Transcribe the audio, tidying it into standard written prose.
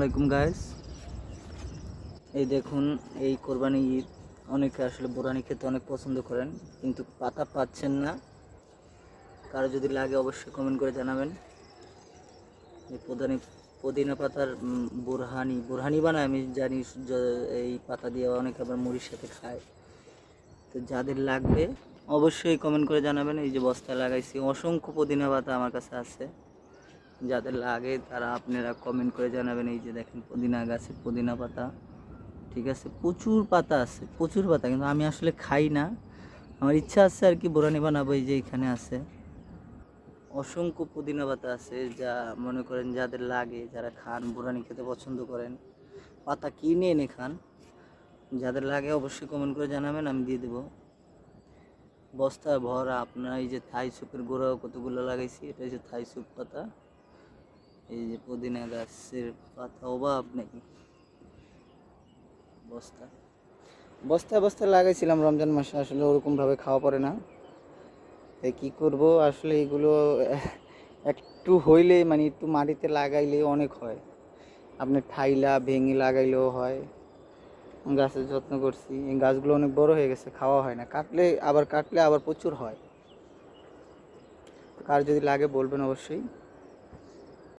আলাইকুম গাইস। এই দেখুন, এই কোরবানি ঈদ অনেকে আসলে বোরানি খেতে অনেক পছন্দ করেন, কিন্তু পাতা পাচ্ছেন না। কারো যদি লাগে অবশ্যই কমেন্ট করে জানাবেন। এই পুদিনা পাতার বোরহানি বানায় আমি জানি। এই পাতা দিয়ে অনেকে আবার মুড়ির সাথে খায়। তো যাদের লাগবে অবশ্যই কমেন্ট করে জানাবেন। এই যে বস্তায় লাগাইছি, অসংখ্য পুদিনা পাতা আমার কাছে আছে। যাদের লাগে তারা আপনারা কমেন্ট করে জানাবেন। এই যে দেখেন, পুদিনা গাছে পুদিনা পাতা, ঠিক আছে, প্রচুর পাতা আছে, প্রচুর পাতা, কিন্তু আমি আসলে খাই না। আমার ইচ্ছা আছে আর কি, বোরানি বানাবো। এই যে এখানে আছে অসংখ্য পুদিনা পাতা আছে, যা মনে করেন যাদের লাগে, যারা খান, বোরানি খেতে পছন্দ করেন, পাতা কিনে এনে খান, যাদের লাগে অবশ্যই কমেন্ট করে জানাবেন, আমি দিয়ে দেবো। বস্তা ভরা আপনার। এই যে থাই সুপের গোড়াও কতগুলো লাগাইছি, এটা হচ্ছে থাই সুপ পাতা। এই যে পুদিনা গাছের পাতা অভাব নাকি। বস্তায় বস্তায় লাগাইছিলাম রমজান মাসে, আসলে ওরকমভাবে খাওয়া পড়ে না। তাই কী করব, আসলে এগুলো একটু হইলে মানে একটু মাটিতে লাগাইলে অনেক হয়। আপনি ঠাইলা ভেঙে লাগাইলেও হয়। গাছের যত্ন করছি, এই গাছগুলো অনেক বড় হয়ে গেছে, খাওয়া হয় না। কাটলে আবার প্রচুর হয়। কার যদি লাগে বলবেন অবশ্যই।